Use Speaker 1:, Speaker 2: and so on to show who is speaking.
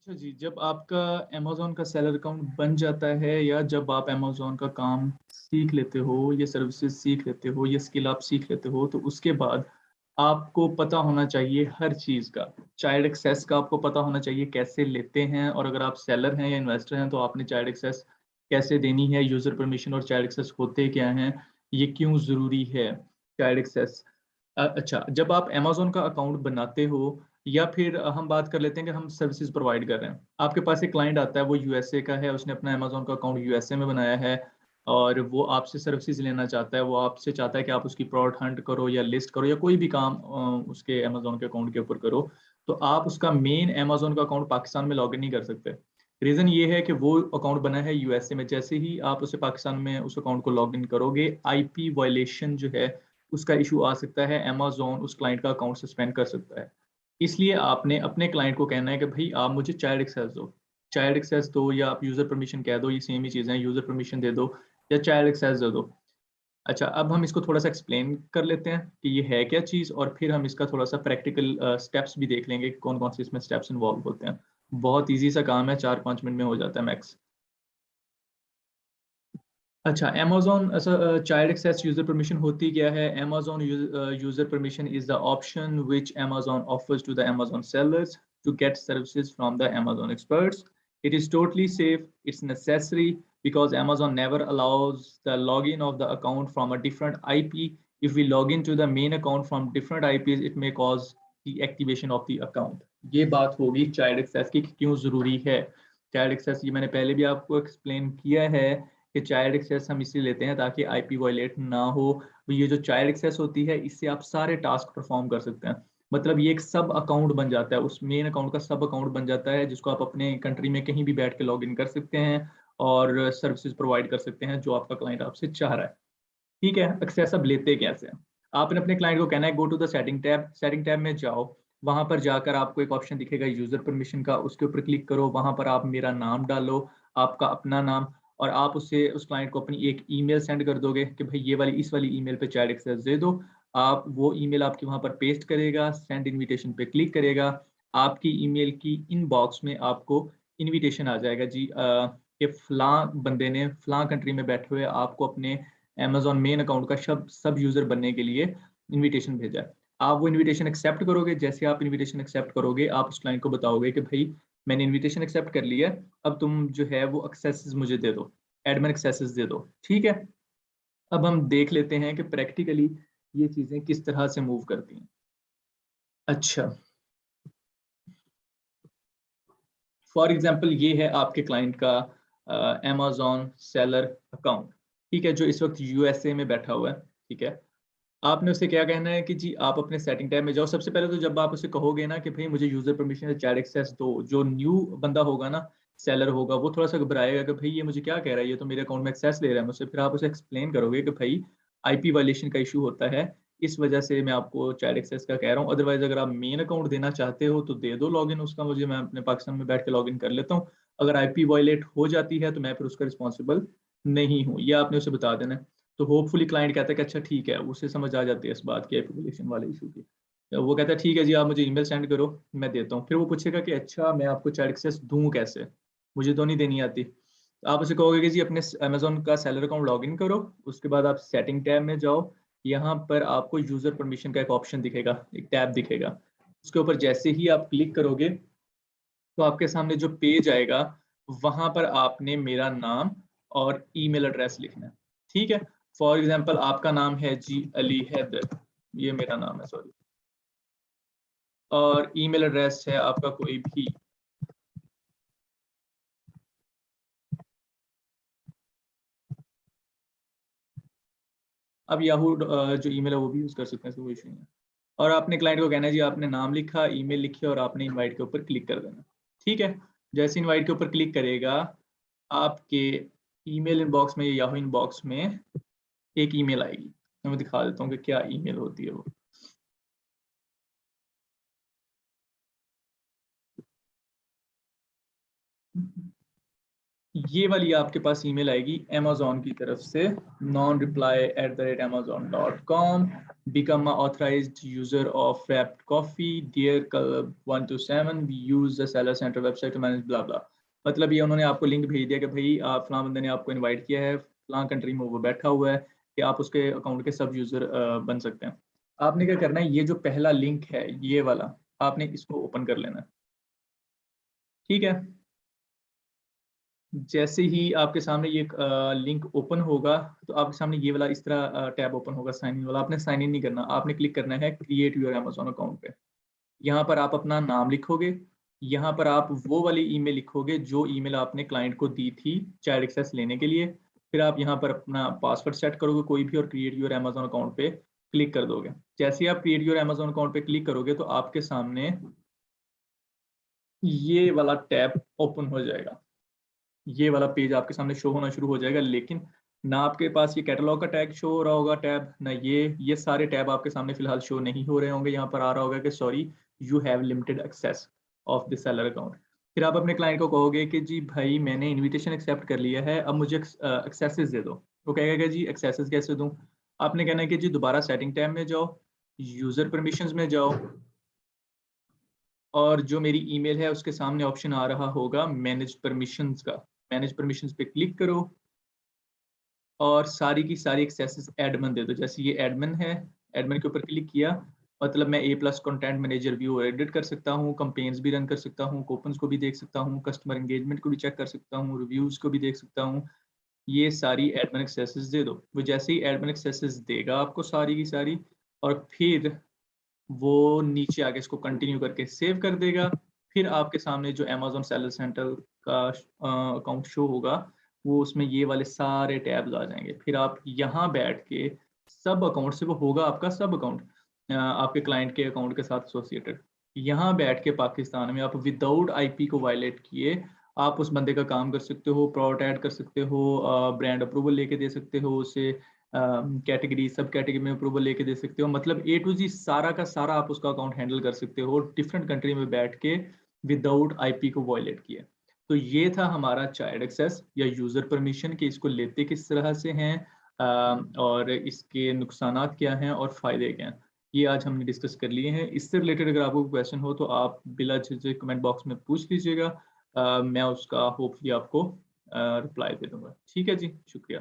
Speaker 1: अच्छा जी, जब आपका अमेज़न का सेलर अकाउंट बन जाता है या जब आप अमेज़न का काम सीख लेते हो, ये सर्विसेज़ सीख लेते हो, ये स्किल आप सीख लेते हो, तो उसके बाद आपको पता होना चाहिए हर चीज़ का। चाइल्ड एक्सेस का आपको पता होना चाहिए कैसे लेते हैं और अगर आप सेलर हैं या इन्वेस्टर हैं, तो आपने चाइल्ड एक्सेस कैसे देनी है, यूज़र परमिशन और चाइल्ड एक्सेस होते क्या हैं, ये क्यों ज़रूरी है, चाइल्ड एक्सेस। अच्छा, जब आप अमेज़न का अकाउंट बनाते हो या फिर हम बात कर लेते हैं कि हम सर्विसेज़ प्रोवाइड कर रहे हैं। आपके पास एक क्लाइंट आता है, वो यूएसए का है, उसने अपना अमेज़न का अकाउंट यूएसए में बनाया है और वो आपसे सर्विसेज़ लेना चाहता है। वो आपसे चाहता है कि आप उसकी प्रोडक्ट हंट करो या लिस्ट करो या कोई भी काम उसके अमेज़न के अकाउंट के ऊपर करो। तो आप उसका मेन अमेज़न का अकाउंट पाकिस्तान में लॉगिन नहीं कर सकते। रीज़न ये है कि वो अकाउंट बना है यूएसए में। जैसे ही आप उसे पाकिस्तान में उस अकाउंट को लॉगिन करोगे, आईपी वायलेशन जो है, उसका इश्यू आ सकता है। अमेज़न उस क्लाइंट का अकाउंट सस्पेंड कर सकता है। इसलिए आपने अपने क्लाइंट को कहना है कि भई आप मुझे चाइल्ड एक्सेस दो। चाइल्ड एक्सेस दो या आप यूज़र परमिशन कह दो, ये सेम ही चीज़ें हैं, यूज़र परमिशन दे दो या चाइल्ड एक्सेस दे दो। अच्छा, अब हम इसको थोड़ा-सा एक्सप्लेन कर लेते हैं कि ये है क्या चीज़ और फिर हम इसका थोड़ा-सा प्रैक्टिकल स्टेप्स भी देख लेंगे कि कौन-कौन से इसमें स्टेप्स इन्वॉल्व होते हैं। बहुत ईज़ी सा काम है, 4-5 मिनट में हो जाता है मैक्स। अच्छा, Amazon child access user permission होती क्या है? Amazon user permission is the option which Amazon offers to the Amazon sellers to get services from the Amazon experts. It is totally safe, it's necessary because Amazon never allows the login of the account from a different IP. If we log into the main account from different IPs, it may cause the activation of the account. ये बात होगी child access की कि क्यों ज़रूरी है। Child access ये मैंने पहले भी आपको एक्सप्लेन किया है कि चाइल्ड एक्सेस हम इसलिए लेते हैं ताकि आईपी वायलेट ना हो। तो ये जो चाइल्ड एक्सेस होती है इससे आप सारे टास्क परफॉर्म कर सकते हैं। मतलब ये एक सब अकाउंट बन जाता है, उस मेन अकाउंट का सब अकाउंट बन जाता है जिसको आप अपने कंट्री में कहीं भी बैठ के लॉगिन कर सकते हैं और सर्विसेज प्रोवाइड कर सकते हैं जो आपका क्लाइंट आपसे चाह रहा है। ठीक है, एक्सेस अब लेते कैसे हैं? आपने अपने क्लाइंट को कहना है go to the setting tab में जाओ, वहाँ पर जाकर आपको एक ऑप्शन दिखेगा यूज़र परमिशन का, उसके ऊपर क्लिक करो, वहाँ पर आप मेरा नाम डालो, आपका अपना नाम और आप उससे उस क्लाइंट को अपनी एक ईमेल सेंड कर दोगे कि भाई ये वाली इस वाली ईमेल पे चैट एक्सेस दे दो। आप वो ईमेल आपकी वहाँ पर पेस्ट करेगा, सेंड इन्विटेशन पे क्लिक करेगा, आपकी ईमेल की इनबॉक्स में आपको इन्विटेशन आ जाएगा जी कि फलाँ बंदे ने फलाँ कंट्री में बैठे हुए आपको अपने अमेज़न मेन अकाउंट का सब यूज़र बनने के लिए इन्विटेशन भेजा है। आप वो इन्विटेशन एक्सेप्ट करोगे, जैसे आप इन्विटेशन एक्सेप्ट करोगे, आप उस क्लाइंट को बताओगे कि भई मैंने इन्विटेशन एक्सेप्ट कर लिया है, अब तुम जो है वो एक्सेसेस मुझे दे दो, एडमिन एक्सेसेस दे दो, ठीक है? अब हम देख लेते हैं कि प्रैक्टिकली ये चीज़ें किस तरह से मूव करती हैं। अच्छा, फॉर एग्ज़ाम्पल ये है आपके क्लाइंट का अमेज़न सेलर अकाउंट, ठीक है? जो इस वक़्त यूएसए में बैठा हुआ है, ठीक है? आपने उससे क्या कहना है कि जी आप अपने सेटिंग टैब में जाओ। सबसे पहले तो जब आप उसे कहोगे ना कि भई मुझे यूज़र परमिशन या चैट एक्सेस दो, जो न्यू बंदा होगा ना, सेलर होगा, वो थोड़ा-सा घबराएगा कि भई ये मुझे क्या कह रहा है, ये तो मेरे अकाउंट में एक्सेस ले रहा है मुझसे। फिर आप उसे एक्सप्लेन करोगे कि भई आईपी वायलेशन का इश्यू होता है, इस वजह से मैं आपको चैट एक्सेस का कह रहा हूँ। अदरवाइज़ अगर आप मेन अकाउंट देना चाहते हो तो दे दो लॉगिन उसका मुझे, मैं अपने पाकिस्तान में बैठ के लॉगिन कर लेता हूँ। अगर आईपी वायलेट हो जाती है तो मैं फिर उसका रिस्पॉन्सिबल नहीं हूँ, ये आपने उसे बता देना है। तो होपफुली क्लाइंट कहता है कि अच्छा ठीक है, उसे समझ आ जाती है इस बात की एप्लीकेशन वाले इश्यू की। तो वो कहता है ठीक है जी, आप मुझे ईमेल सेंड करो, मैं देता हूँ। फिर वो पूछेगा कि अच्छा मैं आपको चैट एक्सेस दूँ कैसे? मुझे तो नहीं देनी आती। तो आप उसे कहोगे कि जी अपने अमेज़न का सेलर अकाउंट लॉगिन करो, उसके बाद आप सेटिंग टैब में जाओ, यहाँ पर आपको यूज़र परमिशन का एक ऑप्शन दिखेगा, एक टैब दिखेगा। उसके ऊपर जैसे ही आप क्लिक करोगे तो आपके सामने जो पेज आएगा, वहाँ पर आपने मेरा नाम और ईमेल एड्रेस लिखना है, ठीक है? फॉर एग्ज़ाम्पल आपका नाम है जी अली हैदर, ये मेरा नाम है सॉरी, और ईमेल एड्रेस है आपका कोई भी। आप याहू जो ईमेल है वो भी यूज़ कर सकते हैं, ऐसा कोई इश्यू नहीं है। और आपने क्लाइंट को कहना है जी आपने नाम लिखा, ईमेल लिखी और आपने इनवाइट के ऊपर क्लिक कर देना, ठीक है? जैसे इनवाइट के ऊपर क्लिक करेगा, आपके ईमेल इनबॉक्स में या याहू इनबॉक्स में एक ईमेल आएगी। मैं दिखा देता हूँ कि क्या ईमेल होती है वो। ये वाली आपके पास ईमेल आएगी Amazon की तरफ से, non-reply@amazon.com, become a authorized user of Wrapped Coffee, dear 127, we use the seller center website to manage blah blah। मतलब ये उन्होंने आपको लिंक भेज दिया कि भाई आप फलां बंदे ने आपको इनवाइट किया है, फलां कंट्री में वो बैठा हुआ है कि आप उसके अकाउंट के सब यूजर बन सकते हैं। आपने क्या करना है, ये जो पहला लिंक है ये वाला, आपने इसको ओपन कर लेना है। ठीक है, जैसे ही आपके सामने ये लिंक ओपन होगा तो आपके सामने ये वाला इस तरह टैब ओपन होगा, साइन इन वाला। आपने साइन इन नहीं करना, आपने क्लिक करना है क्रिएट योर अमेजोन अकाउंट पे। यहाँ पर आप अपना नाम लिखोगे, यहाँ पर आप वो वाली ईमेल लिखोगे जो ईमेल आपने क्लाइंट को दी थी चाइल्ड एक्सेस लेने के लिए। फिर आप यहाँ पर अपना पासवर्ड सेट करोगे कोई भी और क्रिएट योर अमेजोन अकाउंट पे क्लिक कर दोगे। जैसे ही आप क्रिएट योर अमेजोन अकाउंट पे क्लिक करोगे तो आपके सामने ये वाला टैब ओपन हो जाएगा, ये वाला पेज आपके सामने शो होना शुरू हो जाएगा। लेकिन ना आपके पास ये कैटलॉग का टैग शो हो रहा होगा टैब, ना ये सारे टैब आपके सामने फिलहाल शो नहीं हो रहे होंगे। यहाँ पर आ रहा होगा कि sorry you have limited access of the seller account. फिर आप अपने क्लाइंट को कहोगे कि जी भाई मैंने इनविटेशन एक्सेप्ट कर लिया है, अब मुझे एक्सेसेस दे दो। वो कहेगा कि जी एक्सेसेस कैसे दूं। आपने कहना है कि जी दोबारा सेटिंग टैब में जाओ, यूजर परमिशंस में जाओ, और जो मेरी ईमेल है उसके सामने ऑप्शन आ रहा होगा मैनेज परमिशंस का। मैनेज परमिशंस पे क्लिक करो और सारी की सारी एक्सेसेस एडमिन दे दो। जैसे ये एडमिन है, एडमिन के ऊपर क्लिक किया, मतलब मैं A+ content manager view edit कर सकता हूँ, कंपेन्स भी रन कर सकता हूँ, कूपन्स को भी देख सकता हूँ, कस्टमर एंगेजमेंट को भी चेक कर सकता हूँ, रिव्यूज को भी देख सकता हूँ। ये सारी एडमिन एक्सेसेस दे दो। वो जैसे ही एडमिन एक्सेसेस देगा आपको सारी की सारी, और फिर वो नीचे आके इसको कंटिन्यू करके सेव कर देगा। फिर आपके सामने जो अमेजोन सेलर सेंटर का अकाउंट शो होगा, वो उसमें ये वाले सारे टैब्स आ जाएंगे। फिर आप यहाँ बैठ के सब अकाउंट से, वो होगा आपका सब अकाउंट आपके क्लाइंट के अकाउंट के साथ एसोसिएटेड, यहाँ बैठ के पाकिस्तान में आप विदाउट IP को वायलेट किए आप उस बंदे का काम कर सकते हो, प्रोडक्ट ऐड कर सकते हो, ब्रांड अप्रूवल लेके दे सकते हो उसे, कैटेगरी सब कैटेगरी में अप्रूवल लेके दे सकते हो। मतलब A to Z सारा का सारा आप उसका अकाउंट हैंडल कर सकते हो डिफरेंट कंट्री में बैठ के विदाउट IP को वायलेट किए। तो ये था हमारा चाइल्ड एक्सेस या यूजर परमिशन कि इसको लेते किस तरह से हैं, और इसके नुकसानात क्या हैं और फायदे क्या हैं, ये आज हमने डिस्कस कर लिए हैं। इससे रिलेटेड अगर आपको क्वेश्चन हो तो आप बिला झिझक कमेंट बॉक्स में पूछ लीजिएगा, मैं उसका होपफुली आपको रिप्लाई दे दूंगा। ठीक है जी, शुक्रिया।